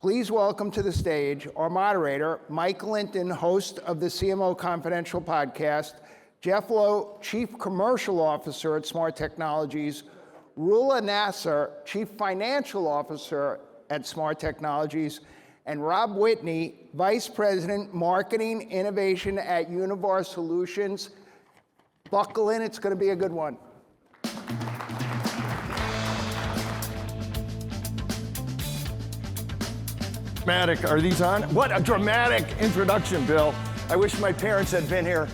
Please welcome to the stage our moderator, Mike Linton, host of the CMO Confidential podcast, Jeff Lowe, Chief Commercial Officer at Smart Technologies, Roula Nasser, Chief Financial Officer at Smart Technologies, and Rob Whitney, Vice President, Marketing Innovation at Univar Solutions. Buckle in, it's going to be a good one. Are these on? What a dramatic introduction, Bill. I wish my parents had been here.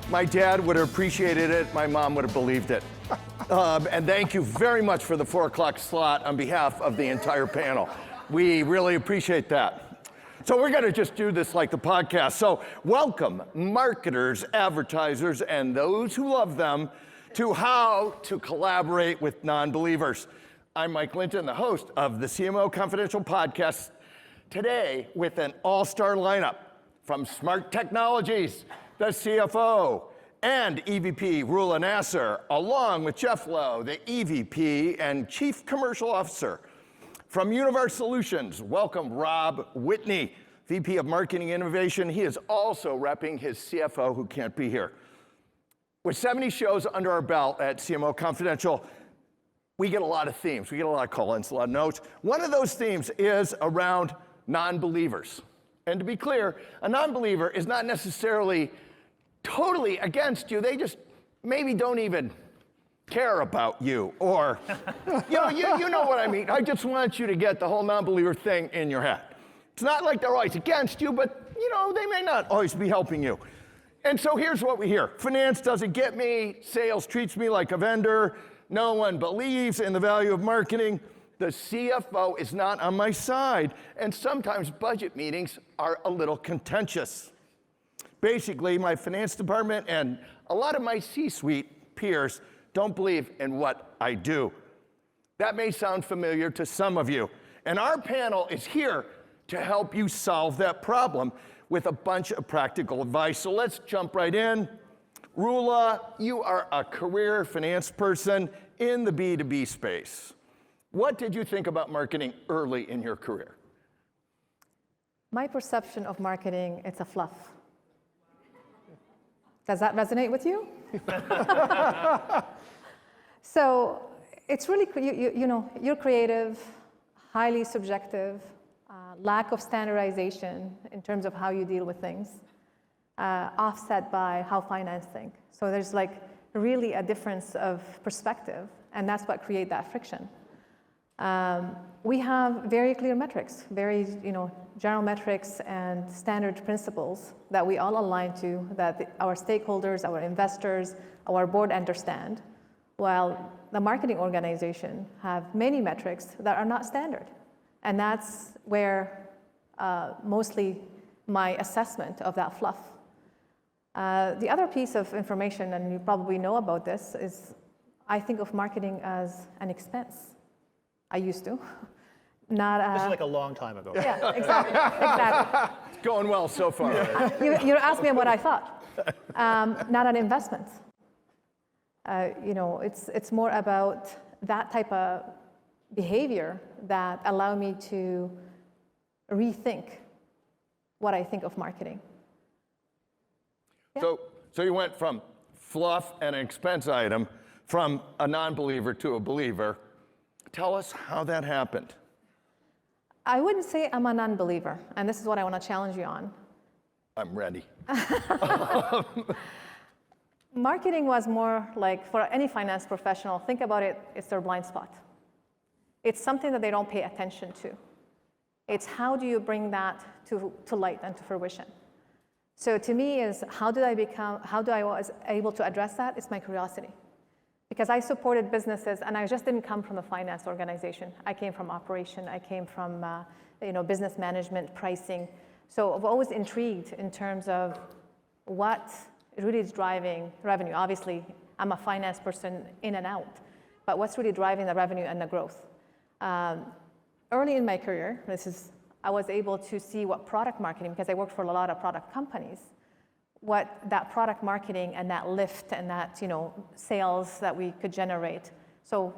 My dad would have appreciated it. My mom would have believed it. And thank you very much for the 4 o'clock slot on behalf of the entire panel. We really appreciate that. So we're going to just do this like the podcast. So welcome marketers, advertisers, and those who love them to How to Collaborate with Non-Believers. I'm Mike Linton, the host of the CMO Confidential podcast, today with an all-star lineup from Smart Technologies, the CFO, and EVP Roula Nasser, along with Jeff Lowe, the EVP and Chief Commercial Officer. From Univar Solutions, welcome Rob Whitney, VP of Marketing Innovation. He is also repping his CFO, who can't be here. With 70 shows under our belt at CMO Confidential, we get a lot of themes. We get a lot of call-ins, a lot of notes. One of those themes is around non-believers. And to be clear, a non-believer is not necessarily totally against you. They just maybe don't even care about you. Or, you know what I mean. I just want you to get the whole non-believer thing in your head. It's not like they're always against you, but they may not always be helping you. And so here's what we hear. Finance doesn't get me. Sales treats me like a vendor. No one believes in the value of marketing. The CFO is not on my side. And sometimes budget meetings are a little contentious. Basically, my finance department and a lot of my C-suite peers don't believe in what I do. That may sound familiar to some of you. And our panel is here to help you solve that problem with a bunch of practical advice. So let's jump right in. Roula, you are a career finance person in the B2B space. What did you think about marketing early in your career? My perception of marketing, it's a fluff. Does that resonate with you? So it's really, you're creative, highly subjective, lack of standardization in terms of how you deal with things, offset by how finance think. So there's really a difference of perspective, and that's what creates that friction. We have very clear metrics, very general metrics and standard principles that we all align to, that our stakeholders, our investors, our board understand, while the marketing organization have many metrics that are not standard. And that's where mostly my assessment of that fluff. The other piece of information, and you probably know about this, is I think of marketing as an expense. I used to. This is like a long time ago. Yeah, exactly. It's going well so far. You asked me what I thought. Not an investment. It's more about that type of behavior that allow me to rethink what I think of marketing. Yeah. So you went from fluff and an expense item from a non-believer to a believer. Tell us how that happened. I wouldn't say I'm a non-believer, and this is what I want to challenge you on. I'm ready. Marketing was more like, for any finance professional, think about it, it's their blind spot. It's something that they don't pay attention to. It's how do you bring that to light and to fruition. So to me is, how I was able to address that? It's my curiosity. Because I supported businesses, and I just didn't come from a finance organization. I came from operation, I came from business management, pricing. So I've always intrigued in terms of what really is driving revenue. Obviously, I'm a finance person in and out, but what's really driving the revenue and the growth? Early in my career, I was able to see what product marketing, because I worked for a lot of product companies, what that product marketing and that lift and that sales that we could generate. So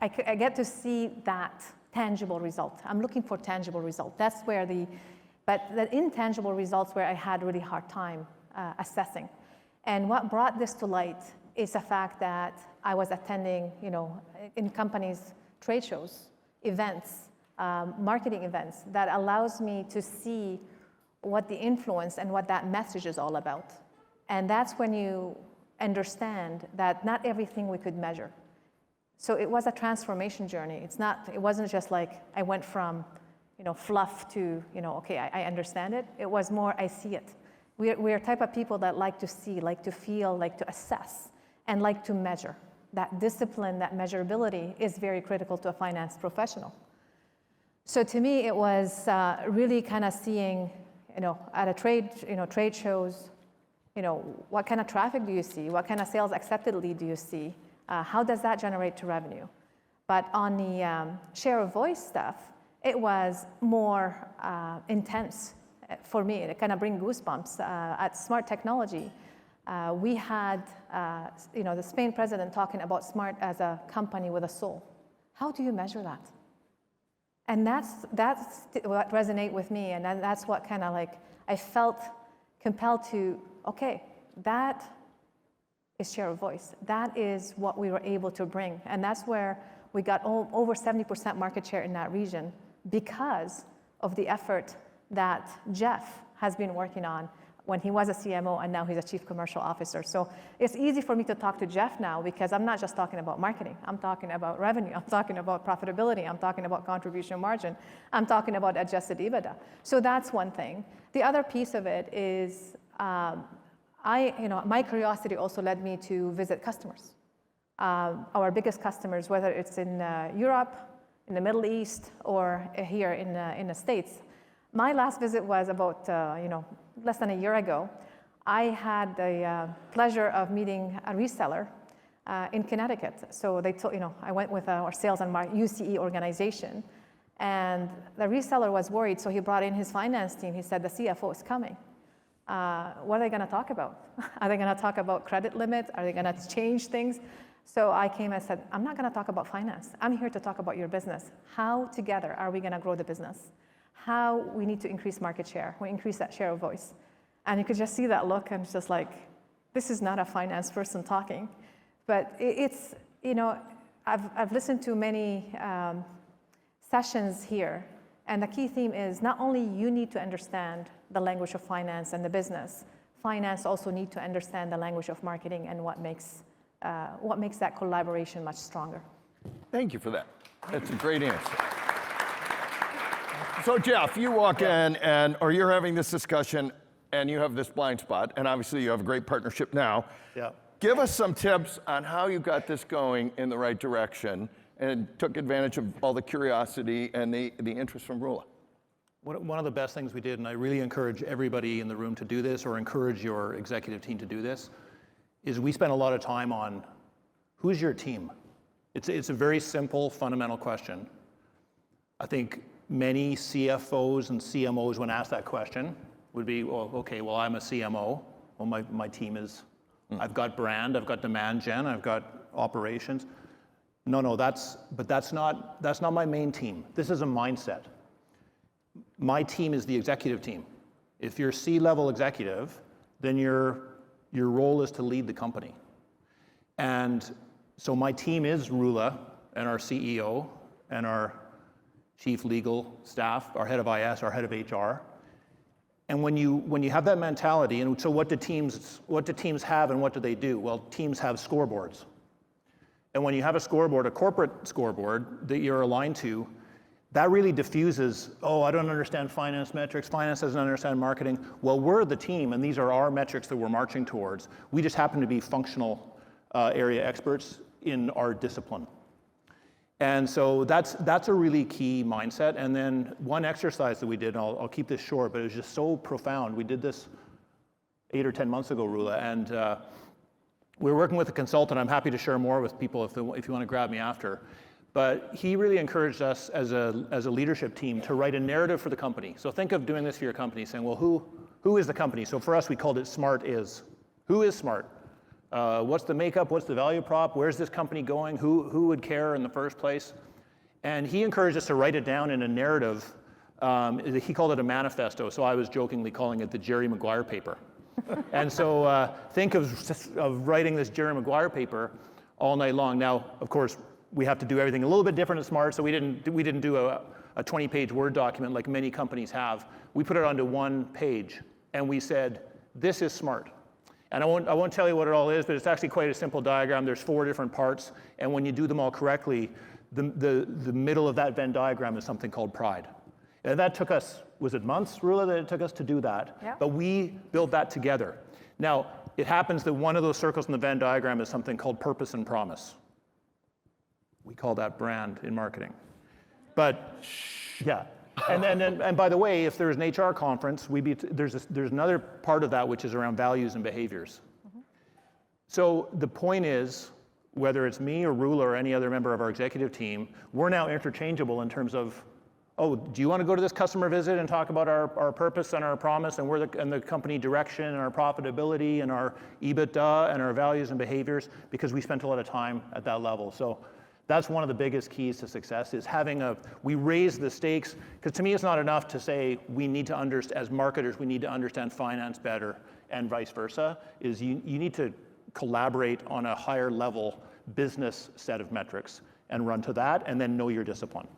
I get to see that tangible result. I'm looking for tangible result. That's where but the intangible results where I had really hard time assessing. And what brought this to light is the fact that I was attending, in companies, trade shows, events, marketing events that allows me to see what the influence and what that message is all about. And that's when you understand that not everything we could measure. So it was a transformation journey. It wasn't just like I went from, fluff to, okay, I understand it. It was more, I see it. We're a type of people that like to see, like to feel, like to assess, and like to measure. That discipline, that measurability is very critical to a finance professional. So to me, it was really kind of seeing, at a trade shows, what kind of traffic do you see? What kind of sales accepted lead do you see? How does that generate to revenue? But on the share of voice stuff, it was more intense for me. It kind of bring goosebumps. At Smart Technology, we had the Spain president talking about Smart as a company with a soul. How do you measure that? And that's what resonated with me, and that's what kind of like I felt compelled to, okay, that is share of voice. That is what we were able to bring. And that's where we got over 70% market share in that region because of the effort that Jeff has been working on when he was a CMO and now he's a chief commercial officer. So it's easy for me to talk to Jeff now because I'm not just talking about marketing. I'm talking about revenue. I'm talking about profitability. I'm talking about contribution margin. I'm talking about adjusted EBITDA. So that's one thing. The other piece of it is my curiosity also led me to visit customers. Our biggest customers, whether it's in Europe, in the Middle East, or here in the States. My last visit was about less than a year ago. I had the pleasure of meeting a reseller in Connecticut. So they told, I went with our sales and UCE organization, and the reseller was worried, so he brought in his finance team. He said, the CFO is coming. What are they going to talk about? Are they going to talk about credit limits? Are they going to change things? So I came and said, I'm not going to talk about finance. I'm here to talk about your business. How together are we going to grow the business? How we need to increase market share. We increase that share of voice. And you could just see that look, and it's just like, this is not a finance person talking. But it's, I've listened to many sessions here, and the key theme is not only you need to understand the language of finance and the business, finance also need to understand the language of marketing and what makes that collaboration much stronger. Thank you for that. That's a great answer. So Jeff, you walk in or you're having this discussion and you have this blind spot, and obviously you have a great partnership now. Yeah. Give us some tips on how you got this going in the right direction and took advantage of all the curiosity and the interest from Rula. One of the best things we did, and I really encourage everybody in the room to do this, or encourage your executive team to do this, is we spent a lot of time on who's your team? It's a very simple, fundamental question. I think many CFOs and CMOs, when asked that question, would be, well, okay, well, I'm a CMO. Well, my team is, I've got brand, I've got demand gen, I've got operations. No, that's not my main team. This is a mindset. My team is the executive team. If you're C-level executive, then your role is to lead the company. And so my team is Rula and our CEO and our chief legal staff, our head of IS, our head of HR. And when you have that mentality, and so what do teams have and what do they do? Well, teams have scoreboards. And when you have a scoreboard, a corporate scoreboard that you're aligned to, that really diffuses, I don't understand finance metrics, finance doesn't understand marketing. Well, we're the team, and these are our metrics that we're marching towards. We just happen to be functional area experts in our discipline. And so that's a really key mindset. And then one exercise that we did, and I'll keep this short, but it was just so profound. We did this 8 or 10 months ago, Rula, and we were working with a consultant. I'm happy to share more with people if you want to grab me after. But he really encouraged us as a leadership team to write a narrative for the company. So think of doing this for your company, saying, well, who is the company? So for us, we called it Smart Is. Who is Smart? What's the makeup? What's the value prop? Where's this company going? Who would care in the first place? And he encouraged us to write it down in a narrative. He called it a manifesto, so I was jokingly calling it the Jerry Maguire paper. And so think of writing this Jerry Maguire paper all night long. Now, of course, we have to do everything a little bit different at Smart, so we didn't do a 20-page Word document like many companies have. We put it onto one page, and we said, this is Smart. And I won't tell you what it all is, but it's actually quite a simple diagram. There's 4 different parts, and when you do them all correctly, the middle of that Venn diagram is something called pride. And that took us, was it months, Rula, that it took us to do that? Yeah. But we built that together. Now, it happens that one of those circles in the Venn diagram is something called purpose and promise. We call that brand in marketing. But, yeah. And by the way, if there's an HR conference, there's another part of that which is around values and behaviors. Mm-hmm. So the point is, whether it's me or Rula or any other member of our executive team, we're now interchangeable in terms of, oh, do you want to go to this customer visit and talk about our purpose and our promise and the company direction and our profitability and our EBITDA and our values and behaviors? Because we spent a lot of time at that level. So that's one of the biggest keys to success is we raise the stakes, because to me it's not enough to say we need to understand, as marketers, we need to understand finance better and vice versa, is you need to collaborate on a higher level business set of metrics and run to that and then know your discipline.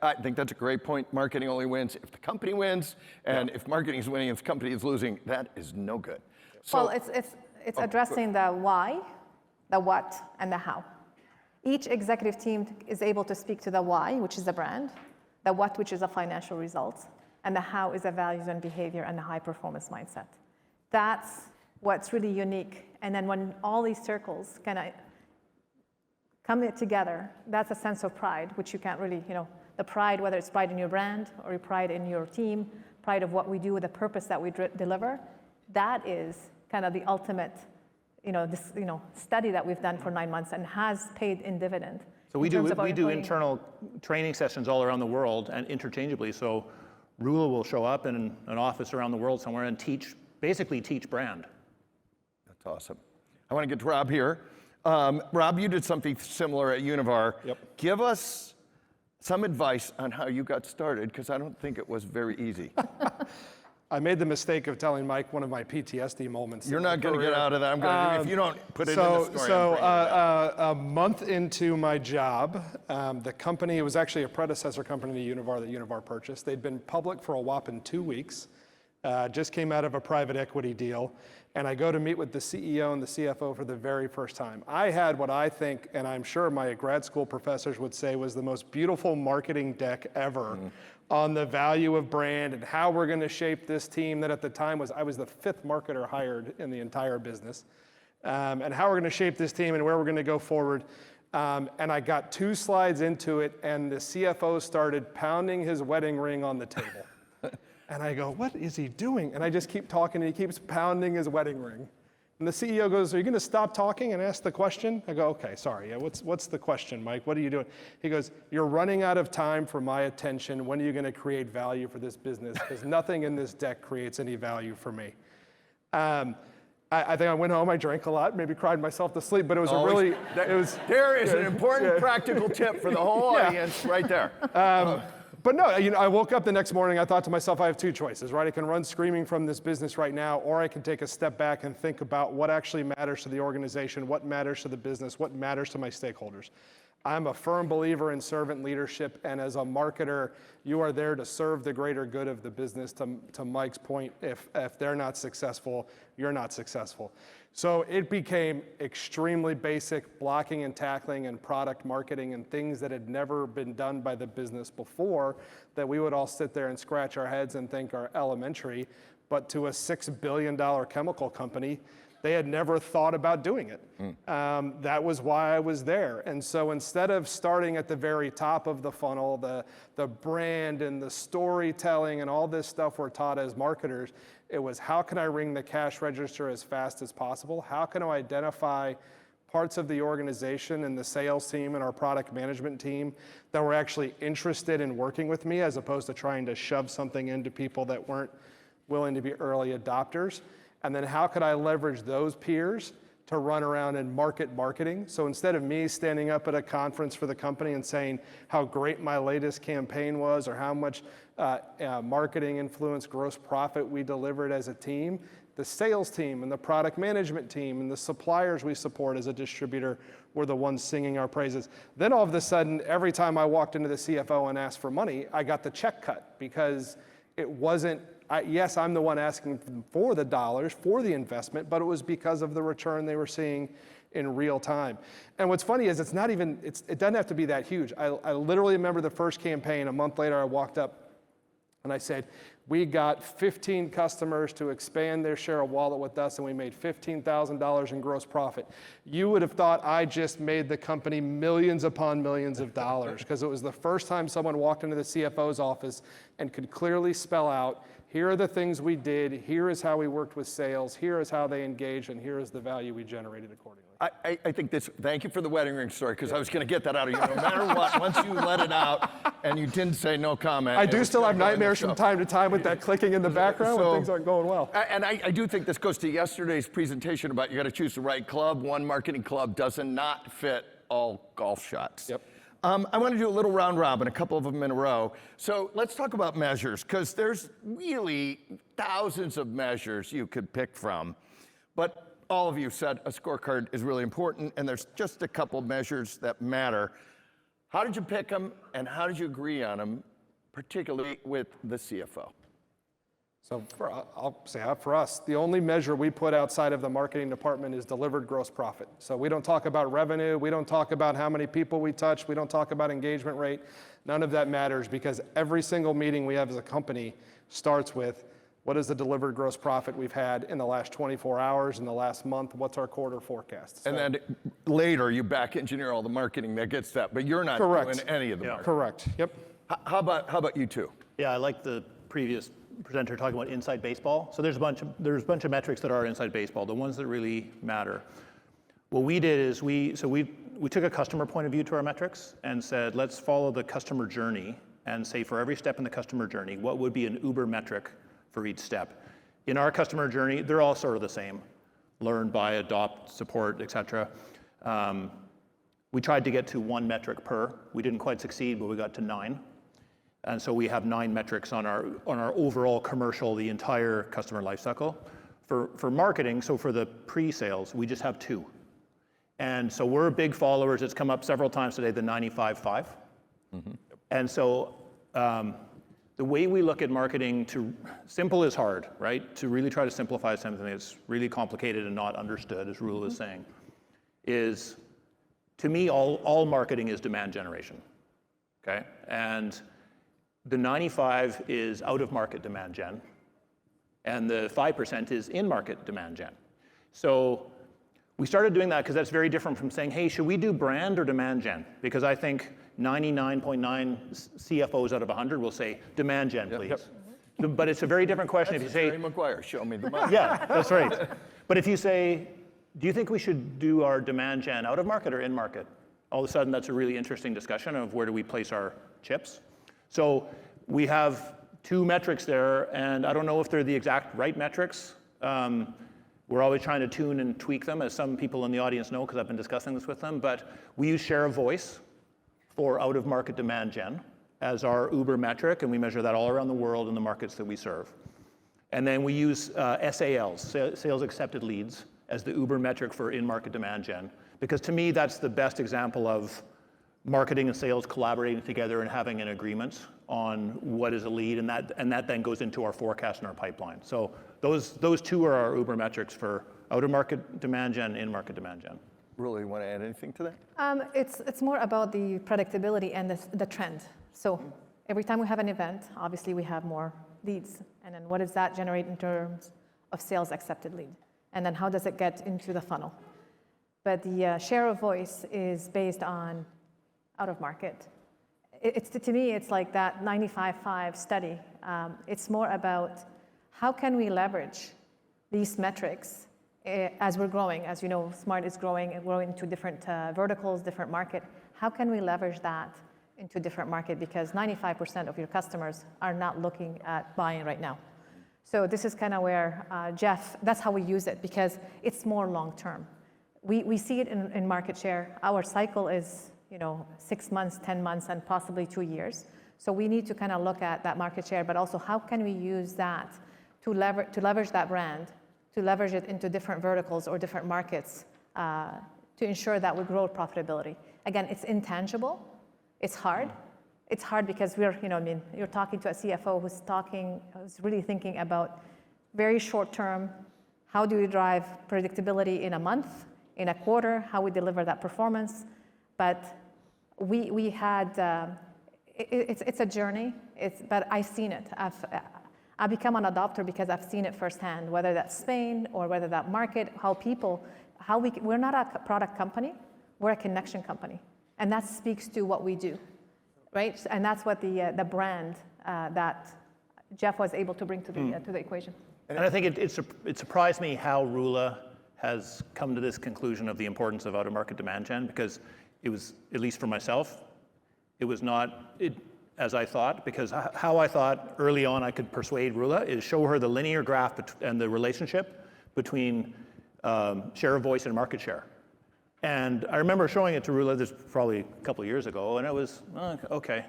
I think that's a great point. Marketing only wins if the company wins, and if marketing is winning and the company is losing, that is no good. So, Well, it's addressing the why, the what, and the how. Each executive team is able to speak to the why, which is the brand, the what, which is the financial results, and the how is the values and behavior and the high performance mindset. That's what's really unique. And then when all these circles kind of come together, that's a sense of pride, which you can't really, the pride, whether it's pride in your brand or your pride in your team, pride of what we do with the purpose that we deliver, that is kind of the ultimate, study that we've done for 9 months and has paid in dividend. So we do internal training sessions all around the world and interchangeably. So Rula will show up in an office around the world somewhere and basically teach brand. That's awesome. I want to get to Rob here. Rob, you did something similar at Univar. Yep. Give us some advice on how you got started, because I don't think it was very easy. I made the mistake of telling Mike one of my PTSD moments. You're not going to get out of that. I'm going to, if you don't put it in the story. So a month into my job, the company, it was actually a predecessor company to Univar that Univar purchased. They'd been public for a whopping 2 weeks, just came out of a private equity deal, and I go to meet with the CEO and the CFO for the very first time. I had what I think, and I'm sure my grad school professors would say, was the most beautiful marketing deck ever on the value of brand and how we're going to shape this team that at the time I was the 5th marketer hired in the entire business, and how we're going to shape this team and where we're going to go forward. And I got 2 slides into it, and the CFO started pounding his wedding ring on the table. And I go, what is he doing? And I just keep talking, and he keeps pounding his wedding ring. And the CEO goes, are you going to stop talking and ask the question? I go, okay, sorry. Yeah, what's the question, Mike? What are you doing? He goes, you're running out of time for my attention. When are you going to create value for this business? Because nothing in this deck creates any value for me. I think I went home, I drank a lot, maybe cried myself to sleep, but it was There is an important practical tip for the whole audience right there. But no, I woke up the next morning, I thought to myself, I have 2 choices, right? I can run screaming from this business right now, or I can take a step back and think about what actually matters to the organization, what matters to the business, what matters to my stakeholders. I'm a firm believer in servant leadership, and as a marketer, you are there to serve the greater good of the business. To Mike's point, if they're not successful, you're not successful. So it became extremely basic blocking and tackling and product marketing and things that had never been done by the business before that we would all sit there and scratch our heads and think are elementary, but to a $6 billion chemical company, they had never thought about doing it. That was why I was there. And so instead of starting at the very top of the funnel, the brand and the storytelling and all this stuff we're taught as marketers, it was how can I ring the cash register as fast as possible? How can I identify parts of the organization and the sales team and our product management team that were actually interested in working with me as opposed to trying to shove something into people that weren't willing to be early adopters? And then how could I leverage those peers to run around and market marketing. So instead of me standing up at a conference for the company and saying how great my latest campaign was or how much marketing influence gross profit we delivered as a team, the sales team and the product management team and the suppliers we support as a distributor were the ones singing our praises. Then all of a sudden, every time I walked into the CFO and asked for money, I got the check cut because it wasn't, yes, I'm the one asking for the dollars, for the investment, but it was because of the return they were seeing in real time. And what's funny is it doesn't have to be that huge. I literally remember the first campaign, a month later I walked up and I said, we got 15 customers to expand their share of wallet with us and we made $15,000 in gross profit. You would have thought I just made the company millions upon millions of dollars because it was the first time someone walked into the CFO's office and could clearly spell out, here are the things we did, here is how we worked with sales, here is how they engaged, and here is the value we generated accordingly. I think this, thank you for the wedding ring story, because I was going to get that out of you. No matter what, once you let it out and you didn't say no comment. I do still have nightmares from time to time with that clicking in the background when things aren't going well. And I do think this goes to yesterday's presentation about you got to choose the right club. One marketing club does not fit all golf shots. Yep. I want to do a little round robin, a couple of them in a row. So let's talk about measures, because there's really thousands of measures you could pick from. But all of you said a scorecard is really important, and there's just a couple measures that matter. How did you pick them, and how did you agree on them, particularly with the CFO? So I'll say for us, the only measure we put outside of the marketing department is delivered gross profit. So we don't talk about revenue, we don't talk about how many people we touch, we don't talk about engagement rate. None of that matters because every single meeting we have as a company starts with what is the delivered gross profit we've had in the last 24 hours, in the last month, what's our quarter forecast. So, And then later you back engineer all the marketing that gets that, but you're not doing any of the marketing. Correct, yep. How about you two? Yeah, I like the previous presenter talking about inside baseball. So there's a bunch of metrics that are inside baseball, the ones that really matter. What we did is we took a customer point of view to our metrics and said, let's follow the customer journey and say for every step in the customer journey, what would be an Uber metric for each step? In our customer journey, they're all sort of the same: learn, buy, adopt, support, etc. We tried to get to one metric per. We didn't quite succeed, but we got to 9. And so we have 9 metrics on our overall commercial, the entire customer lifecycle. For marketing, so for the pre-sales, we just have 2. And so we're big followers. It's come up several times today, the 95-5. Mm-hmm. And so the way we look at marketing, simple is hard, right? To really try to simplify something that's really complicated and not understood, as Rule is saying, is, to me, all marketing is demand generation, okay? And the 95 is out-of-market demand gen, and the 5% is in-market demand gen. So we started doing that because that's very different from saying, hey, should we do brand or demand gen? Because I think 99.9 CFOs out of 100 will say, demand gen, please. Yep. But it's a very different question if you say— Jerry Maguire, show me the money. Yeah, that's right. But if you say, do you think we should do our demand gen out of market or in market? All of a sudden, that's a really interesting discussion of where do we place our chips. So we have 2 metrics there, and I don't know if they're the exact right metrics. We're always trying to tune and tweak them, as some people in the audience know, because I've been discussing this with them. But we use share of voice for out-of-market demand gen as our Uber metric, and we measure that all around the world in the markets that we serve. And then we use SALs, sales accepted leads, as the Uber metric for in-market demand gen, because to me, that's the best example of marketing and sales collaborating together and having an agreement on what is a lead, and that then goes into our forecast and our pipeline. So those 2 are our Uber metrics for out-of-market demand gen, in-market demand gen. Really want to add anything to that? It's more about the predictability and the trend. So every time we have an event, obviously we have more leads. And then what does that generate in terms of sales accepted lead? And then how does it get into the funnel? But the share of voice is based on out of market. To me, it's like that 95-5 study. It's more about how can we leverage these metrics as we're growing. As you know, Smart is growing and growing into different verticals, different market. How can we leverage that into different market? Because 95% of your customers are not looking at buying right now. So this is kind of where Jeff, that's how we use it, because it's more long-term. We see it in market share. Our cycle is 6 months, 10 months, and possibly 2 years. So we need to kind of look at that market share, but also how can we use that to leverage that brand, to leverage it into different verticals or different markets to ensure that we grow profitability. Again, it's intangible. It's hard. It's hard because you're talking to a CFO who's really thinking about very short term, how do we drive predictability in a month, in a quarter, how we deliver that performance. But we had, it's a journey, but I've seen it. I've become an adopter because I've seen it firsthand, whether that's Spain or whether that market, we're not a product company, we're a connection company. And that speaks to what we do, right? And that's what the brand that Jeff was able to bring to the equation. And I think it surprised me how Rula has come to this conclusion of the importance of out-of-market demand gen, because it was, at least for myself, it was not as I thought, because how I thought early on I could persuade Rula is show her the linear graph and the relationship between share of voice and market share. And I remember showing it to Rula, this probably a couple of years ago, and it was, okay.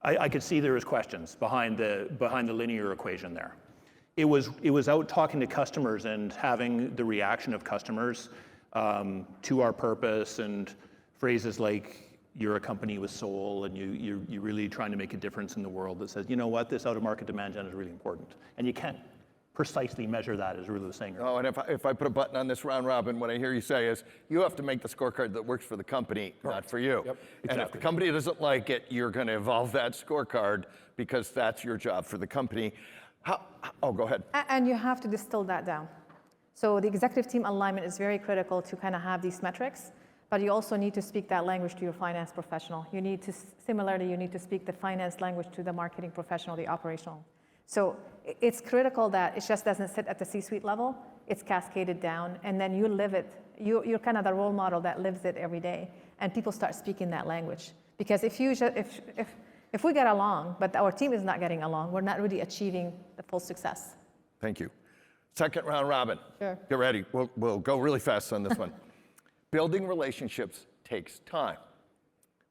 I could see there was questions behind the linear equation there. It was out talking to customers and having the reaction of customers to our purpose, and phrases like, you're a company with soul, and you're really trying to make a difference in the world, that says, you know what, this out-of-market demand gen is really important. And you can't precisely measure that, as Rula was saying. Oh, and if I put a button on this round robin, what I hear you say is, you have to make the scorecard that works for the company, not for you. Yep, And if the company doesn't like it, you're going to evolve that scorecard, because that's your job for the company. Go ahead. And you have to distill that down. So the executive team alignment is very critical to kind of have these metrics, but you also need to speak that language to your finance professional. You need to speak the finance language to the marketing professional, the operational. So it's critical that it just doesn't sit at the C-suite level, it's cascaded down, and then you live it. You're kind of the role model that lives it every day, and people start speaking that language. Because if we get along, but our team is not getting along, we're not really achieving the full success. Thank you. Second round robin. Sure. Get ready. We'll go really fast on this one. Building relationships takes time.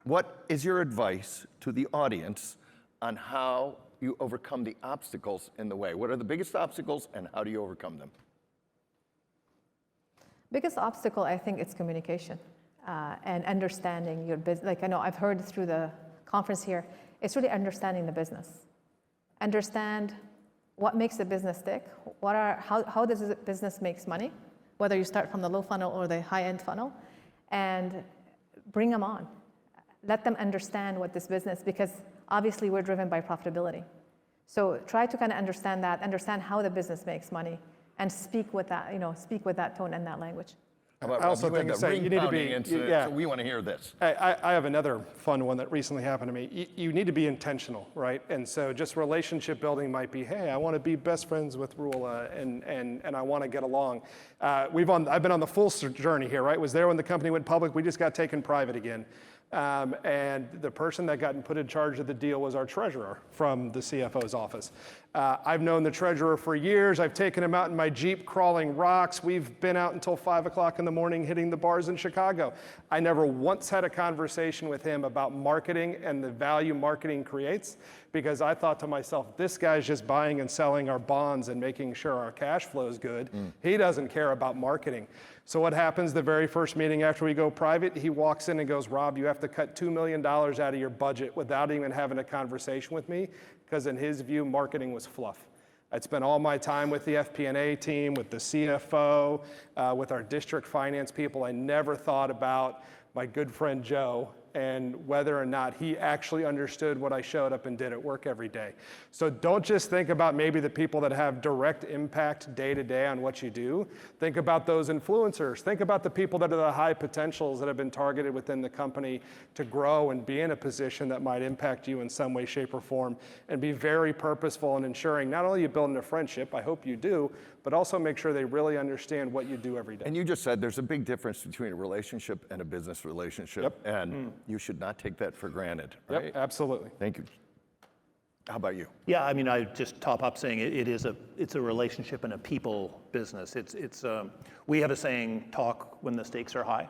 What is your advice to the audience on how you overcome the obstacles in the way? What are the biggest obstacles, and how do you overcome them? Biggest obstacle, I think, it's communication and understanding your business. Like I know I've heard through the conference here, it's really understanding the business. Understand what makes the business tick. How does the business makes money? Whether you start from the low funnel or the high-end funnel, and bring them on. Let them understand what this business, because obviously we're driven by profitability. So try to kind of understand that, understand how the business makes money, and speak with that, speak with that tone and that language. How about I also Rob? You think had it's the saying you need to be- ring-pounding incident, yeah. so we want to hear this. I have another fun one that recently happened to me. You need to be intentional, right? And so just relationship building might be, hey, I want to be best friends with Rula, and I want to get along. I've been on the full journey here, right? Was there when the company went public. We just got taken private again. And the person that got put in charge of the deal was our treasurer from the CFO's office. I've known the treasurer for years. I've taken him out in my Jeep crawling rocks. We've been out until 5 o'clock in the morning hitting the bars in Chicago. I never once had a conversation with him about marketing and the value marketing creates, because I thought to myself, this guy's just buying and selling our bonds and making sure our cash flow is good. He doesn't care about marketing. So what happens the very first meeting after we go private, he walks in and goes, Rob, you have to cut $2 million out of your budget without even having a conversation with me, because in his view, marketing was fluff. I'd spent all my time with the FP&A team, with the CFO, with our district finance people. I never thought about my good friend Joe and whether or not he actually understood what I showed up and did at work every day. So don't just think about maybe the people that have direct impact day to day on what you do. Think about those influencers. Think about the people that are the high potentials that have been targeted within the company to grow and be in a position that might impact you in some way, shape, or form, and be very purposeful in ensuring not only you building a friendship, I hope you do, but also make sure they really understand what you do every day. And you just said there's a big difference between a relationship and a business relationship. Yep. And you should not take that for granted, right? Yep, absolutely. Thank you. How about you? Yeah, I mean, I just top up saying it's a relationship and a people business. We have a saying, talk when the stakes are high.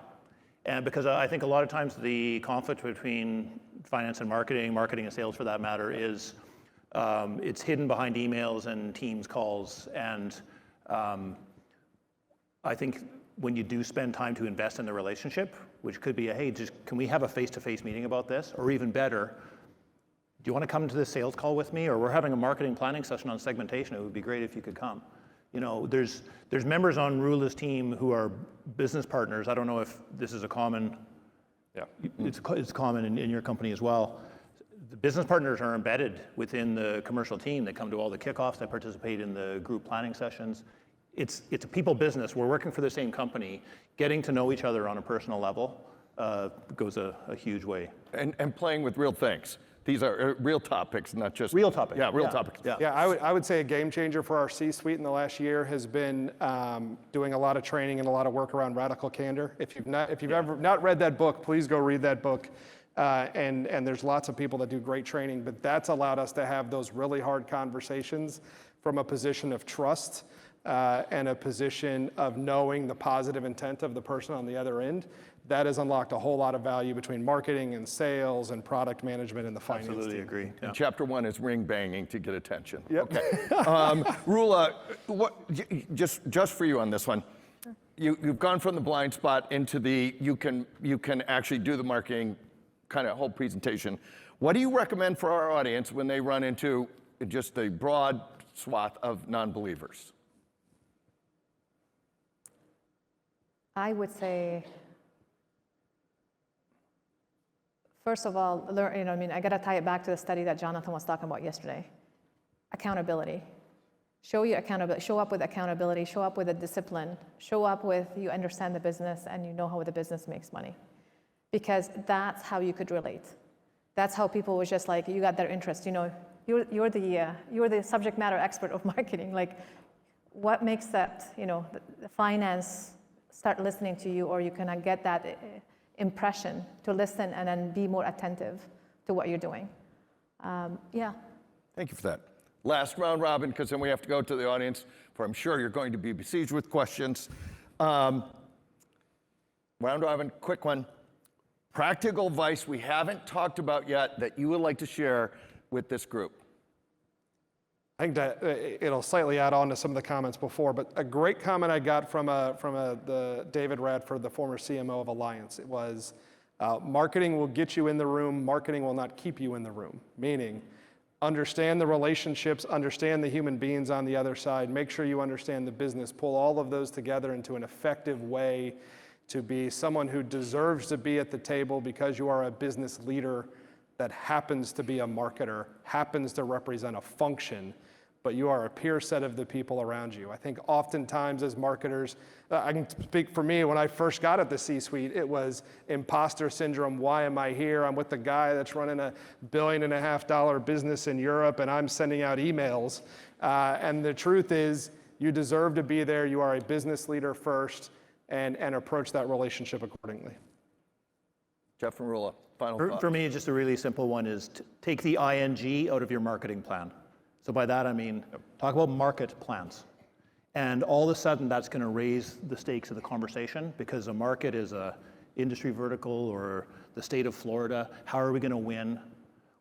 And because I think a lot of times the conflict between finance and marketing and sales for that matter, is it's hidden behind emails and Teams calls. And I think when you do spend time to invest in the relationship, which could be hey, can we have a face-to-face meeting about this? Or even better, do you want to come to this sales call with me? Or we're having a marketing planning session on segmentation. It would be great if you could come. You know, there's members on Rula's team who are business partners. I don't know if this is a common, it's common in your company as well. The business partners are embedded within the commercial team. They come to all the kickoffs, they participate in the group planning sessions. It's a people business. We're working for the same company. Getting to know each other on a personal level goes a huge way. And playing with real things. These are real topics, not just real topics. Yeah, real topics. Yeah, I would say a game changer for our C-suite in the last year has been doing a lot of training and a lot of work around radical candor. If you've ever not read that book, please go read that book. And there's lots of people that do great training, but that's allowed us to have those really hard conversations from a position of trust and a position of knowing the positive intent of the person on the other end. That has unlocked a whole lot of value between marketing and sales and product management and the finance Absolutely team. agree. Yeah. Chapter 1 is ring banging to get attention. Yep. Okay. Rula, just for you on this one, you've gone from the blind spot into the you can actually do the marketing kind of whole presentation. What do you recommend for our audience when they run into just a broad swath of non-believers? I would say, first of all, I got to tie it back to the study that Jonathan was talking about yesterday. Accountability. Show up with accountability, show up with a discipline, show up with you understand the business and you know how the business makes money. Because that's how you could relate. That's how people was just like, you got their interest. You know, you're the subject matter expert of marketing. Like, what makes that, the finance start listening to you, or you can get that impression to listen and then be more attentive to what you're doing. Yeah. Thank you for that. Last round robin, because then we have to go to the audience, for I'm sure you're going to be besieged with questions. Round robin, quick one. Practical advice we haven't talked about yet that you would like to share with this group. I think that it'll slightly add on to some of the comments before, but a great comment I got from the David Radford, the former CMO of Alliance, it was, marketing will get you in the room, marketing will not keep you in the room. Meaning, understand the relationships, understand the human beings on the other side, make sure you understand the business, pull all of those together into an effective way to be someone who deserves to be at the table because you are a business leader that happens to be a marketer, happens to represent a function, but you are a peer set of the people around you. I think oftentimes as marketers, I can speak for me, when I first got at the C-suite, it was imposter syndrome. Why am I here? I'm with the guy that's running $1.5 billion business in Europe and I'm sending out emails. And the truth is, you deserve to be there. You are a business leader first, and approach that relationship accordingly. Jeff and Rula, final thought. For me, just a really simple one is to take the ing out of your marketing plan. So by that, I mean, talk about market plans. And all of a sudden, that's going to raise the stakes of the conversation, because a market is a industry vertical or the state of Florida. How are we going to win?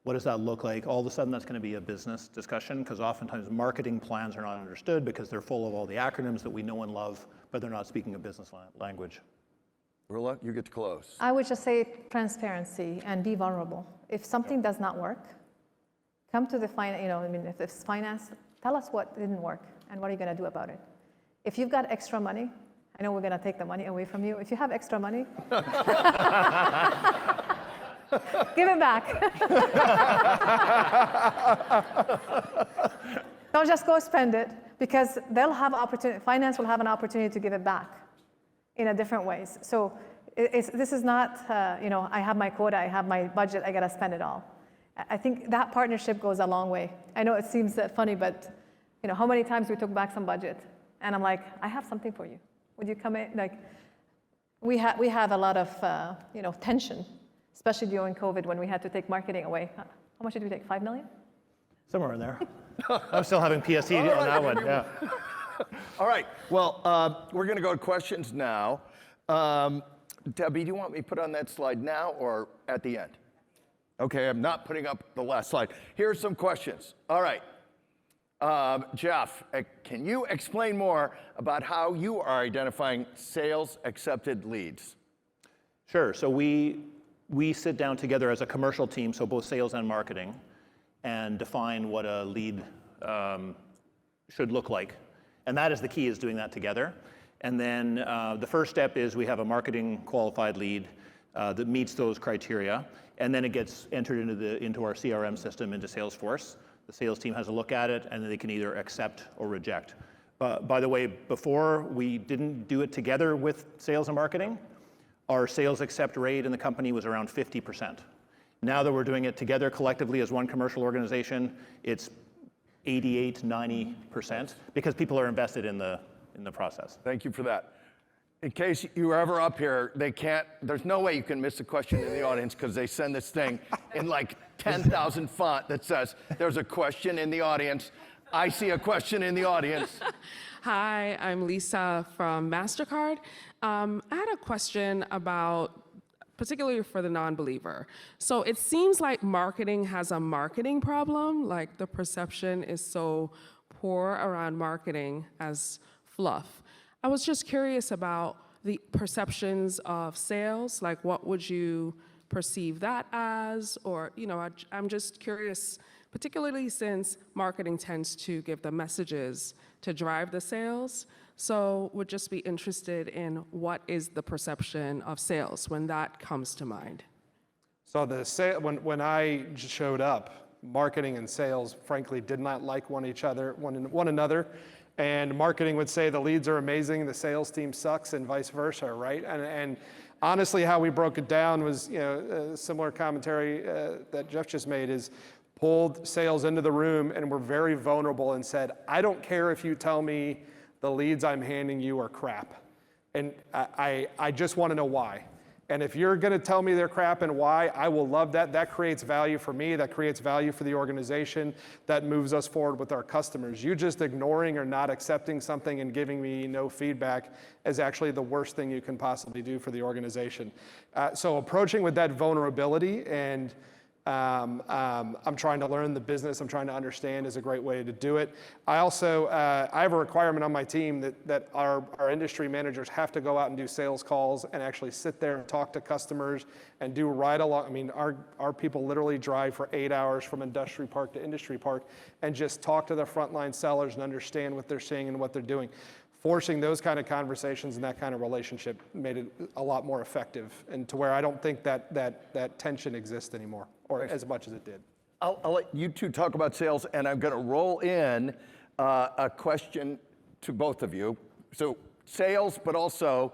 What does that look like? All of a sudden, that's going to be a business discussion, because oftentimes marketing plans are not understood because they're full of all the acronyms that we know and love, but they're not speaking a business language. Rula, you get to close. I would just say transparency and be vulnerable. If something does not work, come to the finance, if it's finance, tell us what didn't work and what are you going to do about it. If you've got extra money, I know we're going to take the money away from you. If you have extra money, give it back. Don't just go spend it, because they'll have opportunity. Finance will have an opportunity to give it back in a different ways. So this is not, I have my quota, I have my budget, I got to spend it all. I think that partnership goes a long way. I know it seems funny, but how many times we took back some budget, and I'm like, I have something for you. Would you come in? Like, we have a lot of tension, especially during COVID when we had to take marketing away. How much did we take? $5 million? Somewhere in there. I'm still having PST on that one, yeah. All right. Well, we're going to go to questions now. Debbie, do you want me to put on that slide now or at the end? Okay, I'm not putting up the last slide. Here's some questions. All right. Jeff, can you explain more about how you are identifying sales accepted leads? Sure. So we sit down together as a commercial team, so both sales and marketing, and define what a lead should look like. And that is the key, is doing that together. And then the first step is we have a marketing qualified lead that meets those criteria, and then it gets entered into our CRM system, into Salesforce. The sales team has a look at it, and then they can either accept or reject. By the way, before we didn't do it together with sales and marketing, our sales accept rate in the company was around 50%. Now that we're doing it together collectively as one commercial organization, it's 88, 90%, because people are invested in the process. Thank you for that. In case you were ever up here, there's no way you can miss a question in the audience because they send this thing in like 10,000 font that says, there's a question in the audience. I see a question in the audience. Hi, I'm Lisa from MasterCard. I had a question about, particularly for the non-believer. So it seems like marketing has a marketing problem, like the perception is so poor around marketing as fluff. I was just curious about the perceptions of sales, like what would you perceive that as? Or, I'm just curious, particularly since marketing tends to give the messages to drive the sales. So would just be interested in what is the perception of sales when that comes to mind. So when I showed up, marketing and sales, frankly, did not like one another. And marketing would say the leads are amazing, the sales team sucks, and vice versa, right? And honestly, how we broke it down was, a similar commentary that Jeff just made, is pulled sales into the room and were very vulnerable and said, I don't care if you tell me the leads I'm handing you are crap. And I just want to know why. And if you're going to tell me they're crap and why, I will love that. That creates value for me. That creates value for the organization. That moves us forward with our customers. You just ignoring or not accepting something and giving me no feedback is actually the worst thing you can possibly do for the organization. So approaching with that vulnerability and I'm trying to learn the business, I'm trying to understand is a great way to do it. I also, I have a requirement on my team that our industry managers have to go out and do sales calls and actually sit there and talk to customers and do ride along. I mean, our people literally drive for 8 hours from industry park to industry park and just talk to the frontline sellers and understand what they're seeing and what they're doing. Forcing those kind of conversations and that kind of relationship made it a lot more effective, and to where I don't think that tension exists anymore, or as much as it did. I'll let you two talk about sales, and I'm going to roll in a question to both of you. So sales, but also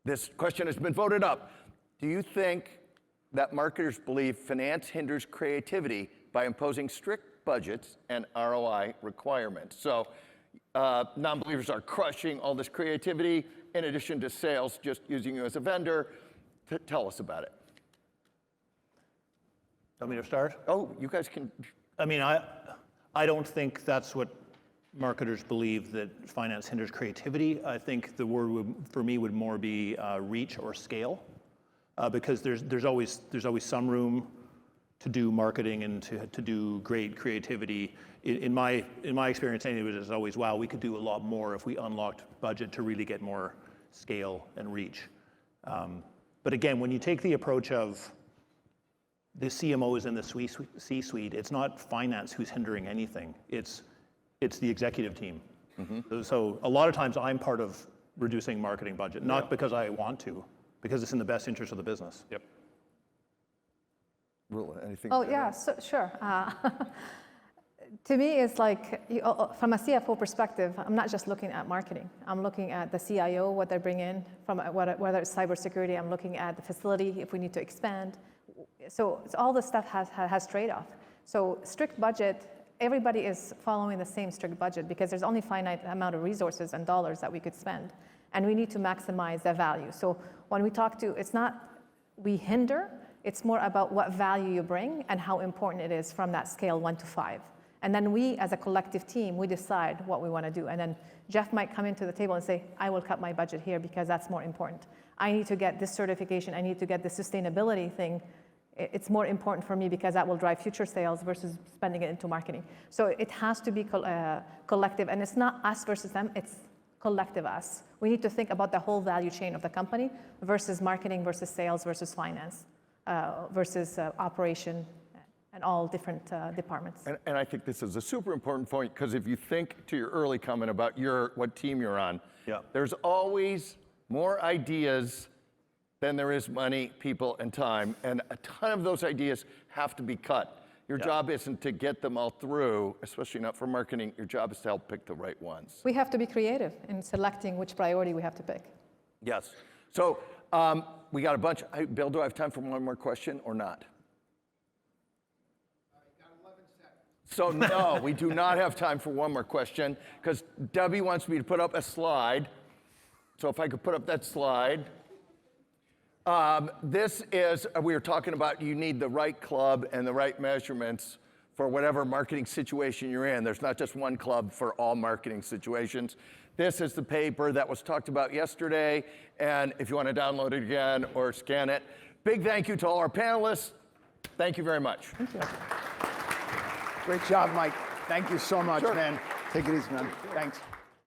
this question has been voted up. Do you think that marketers believe finance hinders creativity by imposing strict budgets and ROI requirements? So non-believers are crushing all this creativity in addition to sales, just using you as a vendor. Tell us about it. Want me to start? Oh, you guys can. I mean, I don't think that's what marketers believe, that finance hinders creativity. I think the word for me would more be reach or scale, because there's always some room to do marketing and to do great creativity. In my experience, anyway, it was always, wow, we could do a lot more if we unlocked budget to really get more scale and reach. But again, when you take the approach of the CMO is in the C-suite, it's not finance who's hindering anything. It's the executive team. Mm-hmm. So a lot of times I'm part of reducing marketing budget, not because I want to, because it's in the best interest of the business. Yep. Rula, anything? Oh, yeah, so, sure. To me, it's like, from a CFO perspective, I'm not just looking at marketing. I'm looking at the CIO, what they bring in, from whether it's cybersecurity. I'm looking at the facility, if we need to expand. So all this stuff has trade-off. So strict budget, everybody is following the same strict budget because there's only finite amount of resources and dollars that we could spend. And we need to maximize the value. So when we talk to, it's not we hinder, It's more about what value you bring and how important it is from that scale 1 to 5. And then we, as a collective team, we decide what we want to do. And then Jeff might come into the table and say, I will cut my budget here because that's more important. I need to get this certification. I need to get this sustainability thing. It's more important for me because that will drive future sales versus spending it into marketing. So it has to be collective. And it's not us versus them. It's collective us. We need to think about the whole value chain of the company versus marketing versus sales versus finance versus operation and all different departments. And I think this is a super important point, because if you think to your early comment about what team you're on, there's always more ideas than there is money, people, and time. And a ton of those ideas have to be cut. Your job isn't to get them all through, especially not for marketing. Your job is to help pick the right ones. We have to be creative in selecting which priority we have to pick. Yes. So we got a bunch. Bill, do I have time for one more question or not? So no, we do not have time for one more question, because Debbie wants me to put up a slide. So if I could put up that slide. This is, we were talking about, you need the right club and the right measurements for whatever marketing situation you're in. There's not just one club for all marketing situations. This is the paper that was talked about yesterday, and if you want to download it again or scan it. Big thank you to all our panelists. Thank you very much. Thank you. Great job, Mike. Thank you so much, Sure. man. Take it easy, man. Thanks.